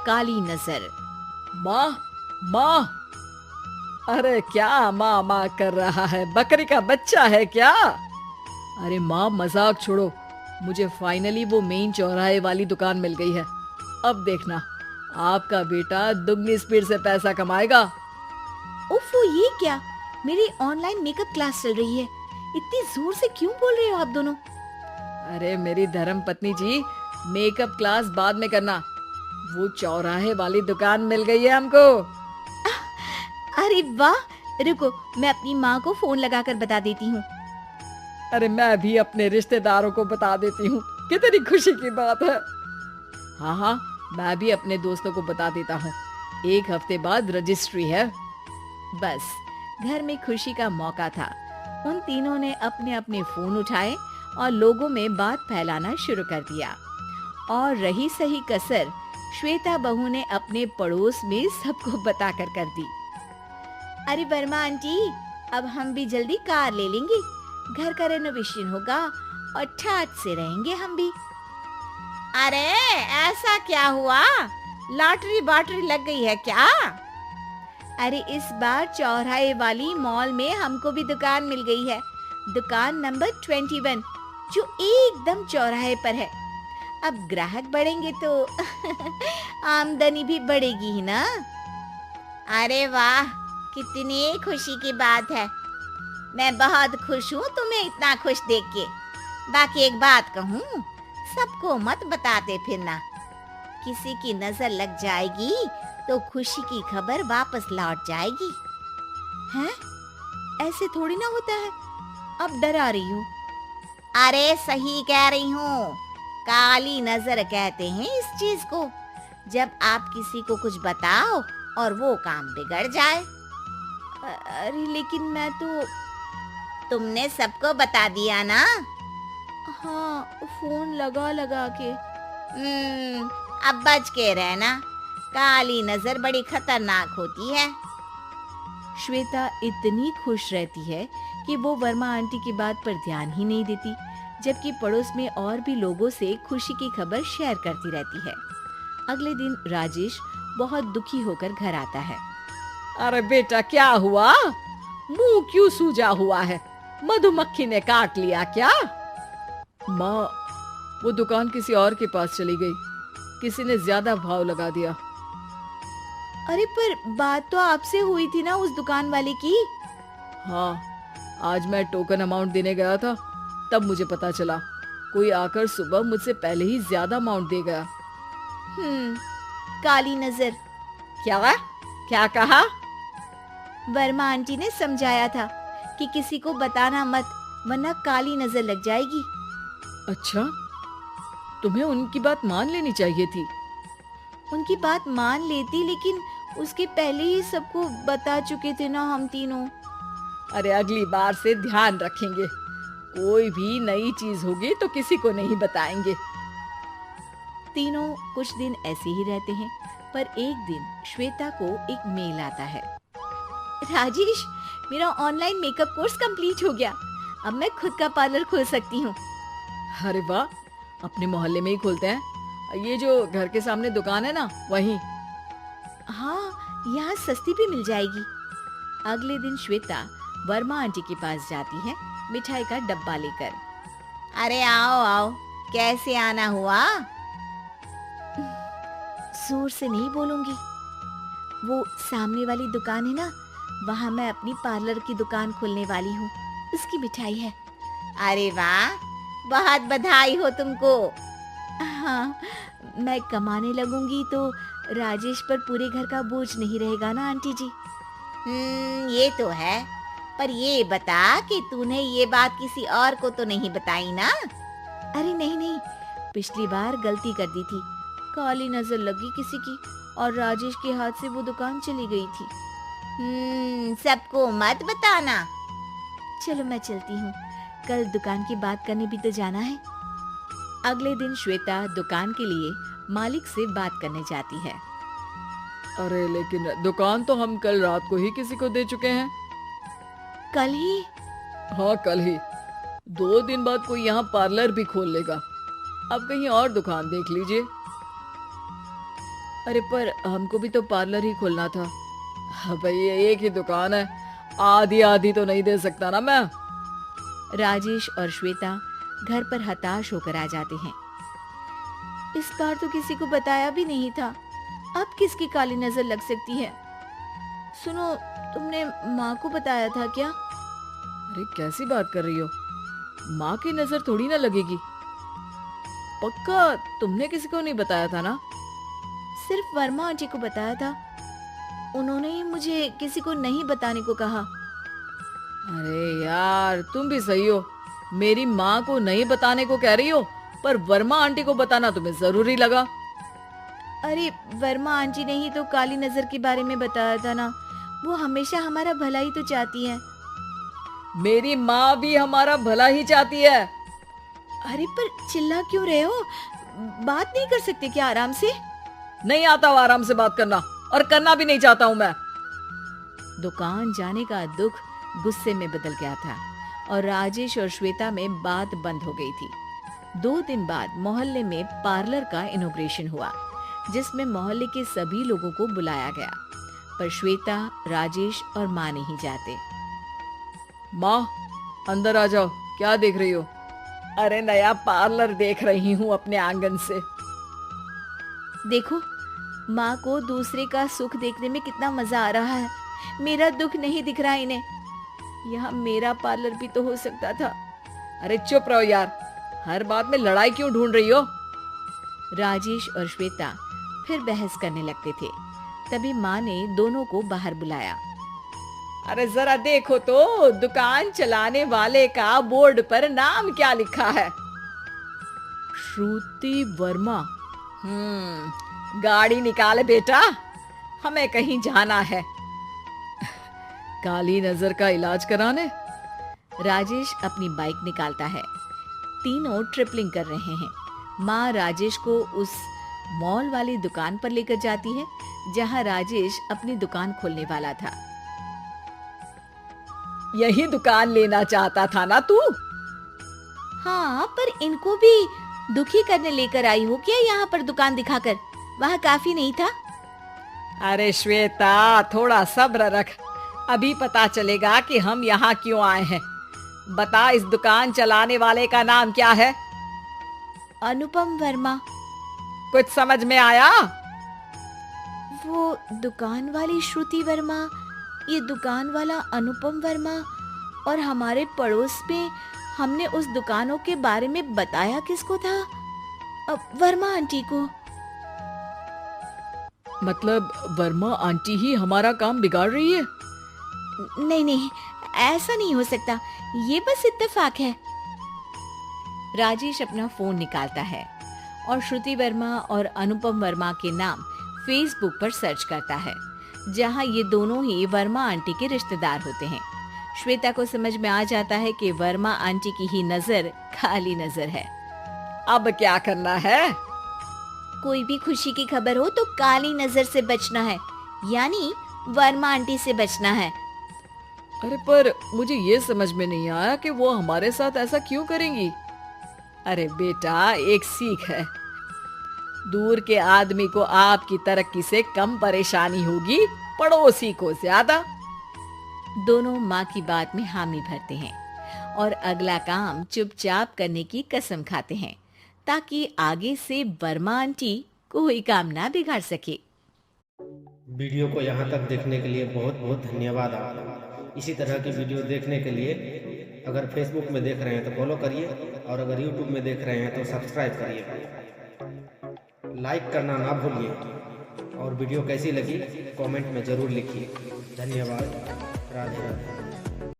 काली नजर। माँ, माँ, अरे क्या माँ माँ कर रहा है? बकरी का बच्चा है क्या? अरे माँ, मजाक छोड़ो। मुझे फाइनली वो मेन चौराहे वाली दुकान मिल गई है। अब देखना, आपका बेटा दुगनी स्पीड से पैसा कमाएगा। उफ, ये क्या? मेरी ऑनलाइन मेकअप क्लास चल रही है। इतनी जोर से क्यों बोल रहे हो आप दोनों? अरे मेरी धर्म पत्नी जी, मेकअप क्लास बाद में करना। वो चौराहे वाली दुकान मिल गई है हमको। अरे वाह! रुको, मैं अपनी माँ को फोन लगाकर बता देती हूँ। अरे मैं भी अपने रिश्तेदारों को बता देती हूँ। कितनी खुशी की बात है। हाँ हाँ, मैं भी अपने दोस्तों को बता देता हूँ। 1 हफ्ते बाद रजिस्ट्री है। बस, घर में खुशी का मौका था। उन तीनों ने अपने अपने फोन उठाए और लोगों में बात फैलाना शुरू कर दिया। और रही सही कसर श्वेता बहू ने अपने पड़ोस में सबको बताकर कर दी। अरे वर्मा आंटी, अब हम भी जल्दी कार ले लेंगे। घर का रेनोवेशन होगा और ठाट से रहेंगे हम भी। अरे ऐसा क्या हुआ? लॉटरी बाटरी लग गई है क्या? अरे इस बार चौराहे वाली मॉल में हमको भी दुकान मिल गई है। दुकान नंबर 21, जो एकदम चौराहे पर है। अब ग्राहक बढ़ेंगे तो आमदनी भी बढ़ेगी ही ना। अरे वाह, कितनी खुशी की बात है। मैं बहुत खुश हूँ तुम्हें इतना खुश देख के। बाकी एक बात कहूँ, सबको मत बताते फिरना। किसी की नजर लग जाएगी तो खुशी की खबर वापस लौट जाएगी। हैं? ऐसे थोड़ी ना होता है। अब डरा रही हूँ। अरे सही कह रही हूँ। काली नजर कहते हैं इस चीज को, जब आप किसी को कुछ बताओ और वो काम बिगड़ जाए। अरे लेकिन मैं तो... तुमने सबको बता दिया ना? हाँ, फोन लगा लगा के। अब बच के रहना। काली नजर बड़ी खतरनाक होती है। श्वेता इतनी खुश रहती है कि वो वर्मा आंटी की बात पर ध्यान ही नहीं देती, जबकि पड़ोस में और भी लोगों से खुशी की खबर शेयर करती रहती है। अगले दिन राजेश बहुत दुखी होकर घर आता है। अरे बेटा, क्या हुआ? मुंह क्यों सूजा हुआ है? मधुमक्खी ने काट लिया क्या? माँ, वो दुकान किसी और के पास चली गई। किसी ने ज्यादा भाव लगा दिया। अरे पर बात तो आपसे हुई थी ना उस दुकान वाले की। हाँ, आज मैं टोकन अमाउंट देने गया था, तब मुझे पता चला। कोई आकर सुबह मुझसे पहले ही ज्यादा अमाउंट दे गया। काली नजर। क्या? क्या कहा? वर्मा आंटी ने समझाया था कि किसी को बताना मत, वरना काली नजर लग जाएगी। अच्छा, तुम्हें उनकी बात मान लेनी चाहिए थी। उनकी बात मान लेती, लेकिन उसके पहले ही सबको बता चुके थे ना हम तीनों। अरे अगली बार से ध्यान रखेंगे। कोई भी नई चीज होगी तो किसी को नहीं बताएंगे। तीनों कुछ दिन ऐसे ही रहते हैं, पर एक दिन श्वेता को एक मेल आता है। राजेश, मेरा ऑनलाइन मेकअप कोर्स कंप्लीट हो गया। अब मैं खुद का पार्लर खोल सकती हूँ। अरे वाह, अपने मोहल्ले में ही खोलते हैं। ये जो घर के सामने दुकान है ना, वहीं। हाँ, यहाँ सस्ती भी मिल जाएगी। अगले दिन श्वेता वर्मा आंटी के पास जाती है, मिठाई का डब्बा लेकर। अरे आओ आओ, कैसे आना हुआ? जोर से नहीं बोलूंगी। वो सामने वाली दुकान है ना, वहाँ मैं अपनी पार्लर की दुकान खोलने वाली हूँ। उसकी मिठाई है। अरे वाह, बहुत बधाई हो तुमको। हाँ, मैं कमाने लगूंगी तो राजेश पर पूरे घर का बोझ नहीं रहेगा ना आंटी जी। ये तो है, पर ये बता कि तूने ये बात किसी और को तो नहीं बताई ना? अरे नहीं नहीं, पिछली बार गलती कर दी थी। काली नजर लगी किसी की और राजेश के हाथ से वो दुकान चली गई थी। सबको मत बताना। चलो मैं चलती हूँ, कल दुकान की बात करने भी तो जाना है। अगले दिन श्वेता दुकान के लिए मालिक से बात करने जाती है। अरे लेकिन दुकान तो हम कल रात को ही किसी को दे चुके हैं। कल ही? हाँ, कल ही। 2 दिन बाद कोई यहाँ पार्लर भी खोल लेगा। अब कहीं और दुकान देख लीजिए। अरे पर हमको भी तो पार्लर ही खोलना था। हाँ भाई, ये एक ही दुकान है, आधी आधी तो नहीं दे सकता ना मैं। राजेश और श्वेता घर पर हताश होकर आ जाते हैं। इस बार तो किसी को बताया भी नहीं था, अब किसकी काली नजर लग सकती है। सुनो, तुमने माँ को बताया था क्या? अरे कैसी बात कर रही हो, माँ की नजर थोड़ी ना लगेगी। पक्का तुमने किसी को नहीं बताया था ना? सिर्फ वर्मा आंटी को बताया था, उन्होंने ही मुझे किसी को नहीं बताने को कहा। अरे यार, तुम भी सही हो, मेरी माँ को नहीं बताने को कह रही हो, पर वर्मा आंटी को बताना तुम्हें जरूरी लगा। अरे वर्मा आंटी ने ही तो काली नजर के बारे में बताया था ना, वो हमेशा हमारा भला ही तो चाहती है। मेरी माँ भी हमारा भला ही चाहती है। अरे पर चिल्ला क्यों रहे हो, बात नहीं कर सकते क्या आराम से? नहीं आता वो आराम से बात करना, और करना भी नहीं चाहता हूँ मैं। दुकान जाने का दुख गुस्से में बदल गया था और राजेश और श्वेता में बात बंद हो गई थी। 2 दिन बाद मोहल्ले में पार्लर का इनॉग्रेशन हुआ, जिसमें मोहल्ले के सभी लोगों को बुलाया गया, पर श्वेता, राजेश और माँ नहीं जाते। माँ, अंदर आ जाओ, क्या देख रही हो? अरे नया पार्लर देख रही हूँ अपने आंगन से। देखो, माँ को दूसरे का सुख देखने में कितना मजा आ रहा है, मेरा दुख नहीं दिख रहा इन्हें। यहाँ मेरा पार्लर भी तो हो सकता था। अरे चुप रहो यार, हर बात में लड़ाई क्यों ढूंढ रही हो? राजेश और श्वेता फिर बहस करने लगते थे। तभी माँ ने दोनों को बाहर बुलाया। अरे जरा देखो तो, दुकान चलाने वाले का बोर्ड पर नाम क्या लिखा है? श्रुति वर्मा। गाड़ी निकाले बेटा, हमें कहीं जाना है। काली नजर का इलाज कराने? राजेश अपनी बाइक निकालता है। तीनों ट्रिपलिंग कर रहे हैं। माँ राजेश को उस मॉल वाली दुकान पर लेकर जाती है जहाँ राजेश अपनी दुकान खोलने वाला था। यही दुकान लेना चाहता था ना तू? हाँ, पर इनको भी दुखी करने लेकर आई हो क्या यहाँ पर दुकान दिखाकर? वहाँ काफी नहीं था? अरे श्वेता, थोड़ा सब्र रख, अभी पता चलेगा कि हम यहाँ क्यों आए हैं। बता, इस दुकान चलाने वाले का नाम क्या है? अनुपम वर्मा। कुछ समझ में आया? वो दुकान वाली श्रुति वर्मा, ये दुकान वाला अनुपम वर्मा, और हमारे पड़ोस में हमने उस दुकानों के बारे में बताया किसको था? वर्मा आंटी को। मतलब वर्मा आंटी ही हमारा काम बिगाड़ रही है? नहीं नहीं, ऐसा नहीं हो सकता, ये बस इत्तेफाक है। राजेश अपना फोन निकालता है और श्रुति वर्मा और अनुपम वर्मा के नाम फेसबुक पर सर्च करता है, जहां ये दोनों ही वर्मा आंटी के रिश्तेदार होते हैं। श्वेता को समझ में आ जाता है कि वर्मा आंटी की ही नजर काली नजर है। अब क्या करना है? कोई भी खुशी की खबर हो तो काली नजर से बचना है, यानी वर्मा आंटी से बचना है। अरे पर मुझे ये समझ में नहीं आया कि वो हमारे साथ ऐसा क्यों करेंगी। अरे बेटा, एक सीख है, दूर के आदमी को आपकी तरक्की से कम परेशानी होगी, पड़ोसी को ज्यादा। दोनों माँ की बात में हामी भरते हैं और अगला काम चुपचाप करने की कसम खाते हैं, ताकि आगे से वर्मा आंटी कोई काम ना बिगाड़ सके। वीडियो को यहाँ तक देखने के लिए बहुत बहुत धन्यवाद आपका। इसी तरह की वीडियो देखने के लिए अगर फेसबुक में देख रहे हैं तो फॉलो करिए, और अगर यूट्यूब में देख रहे हैं तो सब्सक्राइब करिए। लाइक करना ना भूलिए, और वीडियो कैसी लगी कमेंट में ज़रूर लिखिए। धन्यवाद। राधे राधे।